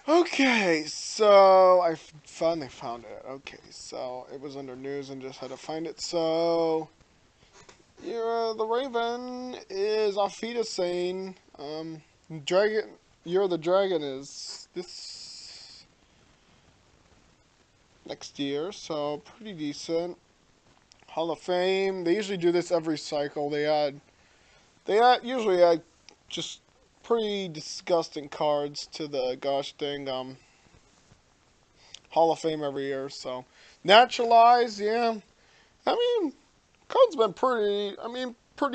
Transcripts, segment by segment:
Okay, so I finally found it. Okay, so it was under news and just had to find it. So, the Raven is Afida saying, Dragon, You're the Dragon is this next year, so pretty decent. Hall of Fame, they usually do this every cycle. Usually add just pretty disgusting cards to the gosh dang, Hall of Fame every year, so. Naturalized, yeah. I mean, card's been pretty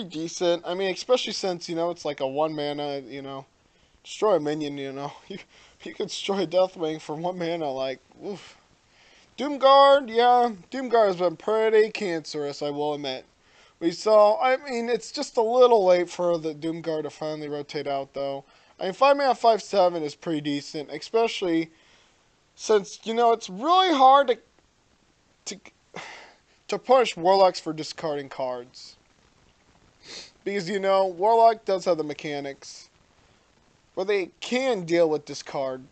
decent. I mean, especially since, it's like a one mana, destroy a minion, You can destroy a Deathwing for one mana, like, oof. Doomguard, yeah. Doomguard has been pretty cancerous, I will admit. It's just a little late for the Doomguard to finally rotate out, though. I mean, 5 mana 5/7 is pretty decent, especially since, it's really hard to, to punish Warlocks for discarding cards. Because, Warlock does have the mechanics where they can deal with discarded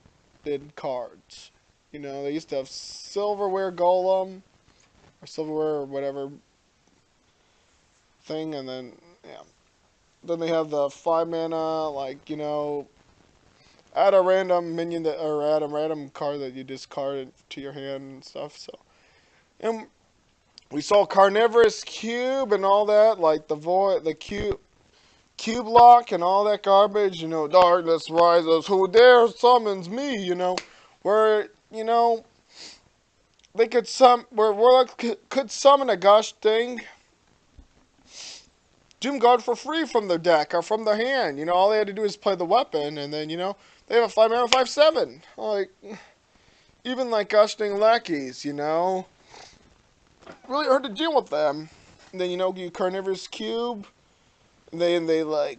cards. They used to have Silverware Golem, or Silverware or whatever thing, and then, yeah. Then they have the 5 mana, add a random minion or add a random card that you discard to your hand and stuff, so. And we saw Carnivorous Cube and all that, like the cube lock and all that garbage, darkness rises, who dare summons me, where, they could where Warlock could summon a gosh dang Doomguard for free from their deck or from their hand, all they had to do is play the weapon, and then, they have a 5 mana 5/7, like, even like gosh dang lackeys, really hard to deal with them. And then, you Carnivorous Cube, and they like,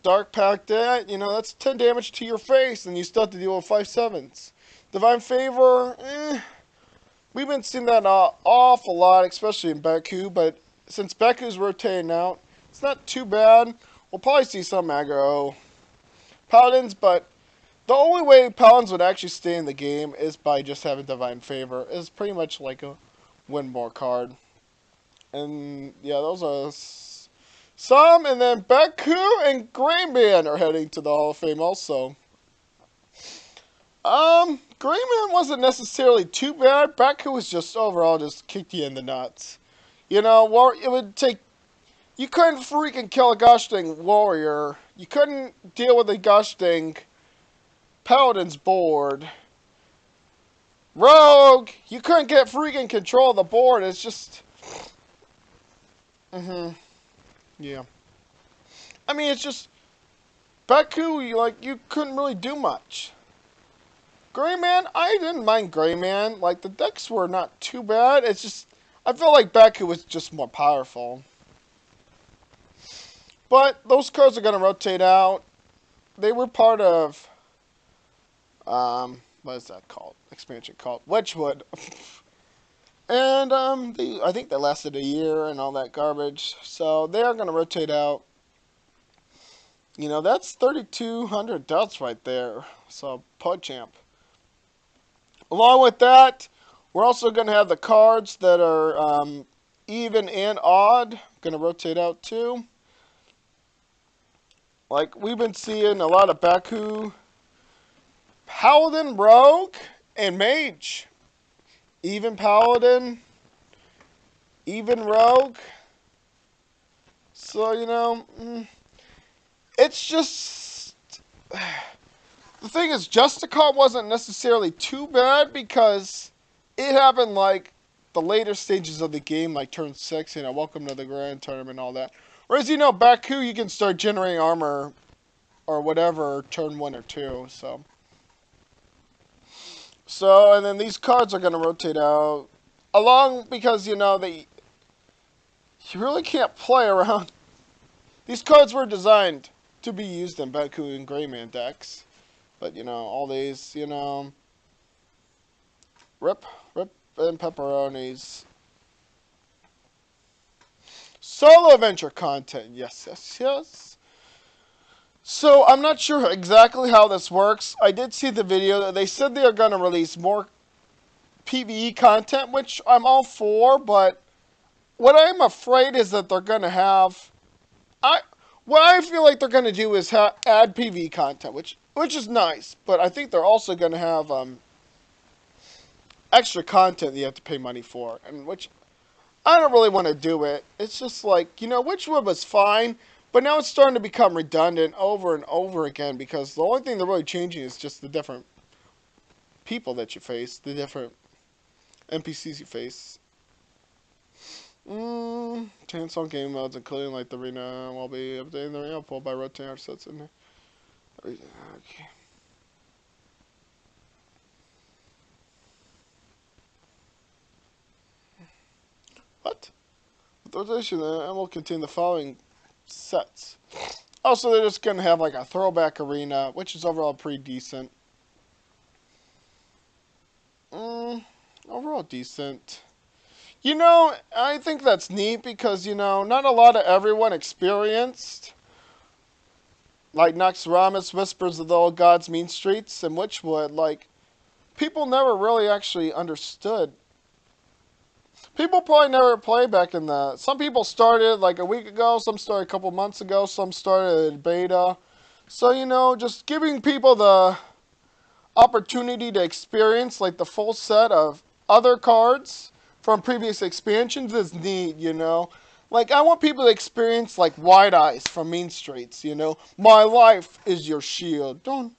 Dark Pact that, that's 10 damage to your face, and you still have to deal with 5/7s. Divine Favor, we've been seeing that awful lot, especially in Baku, but since Baku's rotating out, it's not too bad. We'll probably see some aggro Paladins, but the only way Paladins would actually stay in the game is by just having Divine Favor. It's pretty much like a win more card. And yeah, those are some, and then Baku and Greyman are heading to the Hall of Fame also. Greyman wasn't necessarily too bad. Baku was just overall just kicked you in the nuts. It would take. You couldn't freaking kill a gosh dang warrior. You couldn't deal with a gosh dang Paladin's board. Rogue, you couldn't get freaking control of the board. It's just. Yeah. I mean, it's just. Baku, you couldn't really do much. Greyman, I didn't mind Greyman. Like, the decks were not too bad. It's just, I felt like Baku was just more powerful. But those cards are going to rotate out. They were part of, what is that called? Expansion called Wedgwood. And, I think they lasted a year and all that garbage. So, they are going to rotate out. That's 3,200 dots right there. So, PogChamp. Along with that, we're also going to have the cards that are even and odd. Going to rotate out too. Like, we've been seeing a lot of Baku, Paladin, Rogue, and Mage. Even Paladin, even Rogue. So, it's just. The thing is, Justicon wasn't necessarily too bad because it happened like the later stages of the game, like turn 6, welcome to the Grand Tournament and all that. Whereas, Baku, you can start generating armor or whatever turn 1 or 2, so. So, and then these cards are going to rotate out along because, you really can't play around. These cards were designed to be used in Baku and Greyman decks. But, all these, rip, and pepperonis. Solo adventure content, yes. So I'm not sure exactly how this works. I did see the video that they said they are going to release more PvE content, which I'm all for, but what I'm afraid is that they're going to have I what I feel like they're going to do is add PvE content, which is nice, but I think they're also going to have extra content that you have to pay money for, and which I don't really want to do it. It's just like, Witchwood was fine, but now it's starting to become redundant over and over again because the only thing they're really changing is just the different people that you face, the different NPCs you face. Change some game modes, including like the arena, will be updating the arena pool by rotating our sets in there. Okay. What? The rotation and will contain the following sets. Also, they're just gonna have like a throwback arena, which is overall pretty decent. Overall decent. I think that's neat because, not a lot of everyone experienced, like Naxxramas, Whispers of the Old Gods, Mean Streets, and Witchwood. Like, people never really actually understood. People probably never played back in the. Some people started like a week ago, some started a couple months ago, some started beta. So, just giving people the opportunity to experience like the full set of other cards from previous expansions is neat. Like, I want people to experience like Wide Eyes from Mean Streets. My life is your shield. Don't,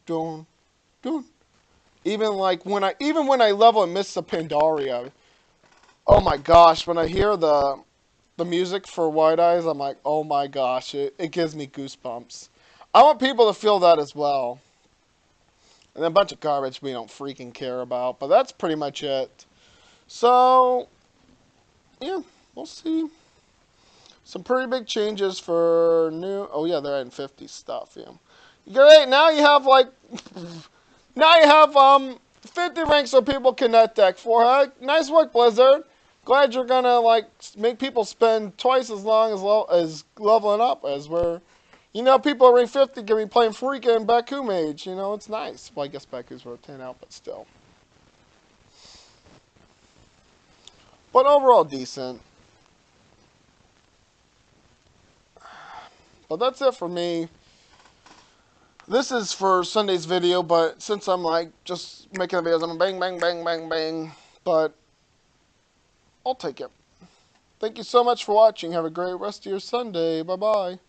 don't. Even when I level and miss the Pandaria, oh my gosh, when I hear the music for Wide Eyes, I'm like, oh my gosh, it gives me goosebumps. I want people to feel that as well. And a bunch of garbage we don't freaking care about, but that's pretty much it. So, yeah, we'll see. Some pretty big changes for new. Oh yeah, they're adding 50 stuff. Yeah, great. Now you have like, now you have 50 ranks so people can net deck for her. Nice work, Blizzard. Glad you're gonna like make people spend twice as long as leveling up as we're. People at rank 50 can be playing Freaka and Baku Mage. It's nice. Well, I guess Baku's worth 10 out, but still. But overall, decent. But that's it for me. This is for Sunday's video, but since I'm like just making the videos, I'm bang, bang, bang, bang, bang. But I'll take it. Thank you so much for watching. Have a great rest of your Sunday. Bye-bye.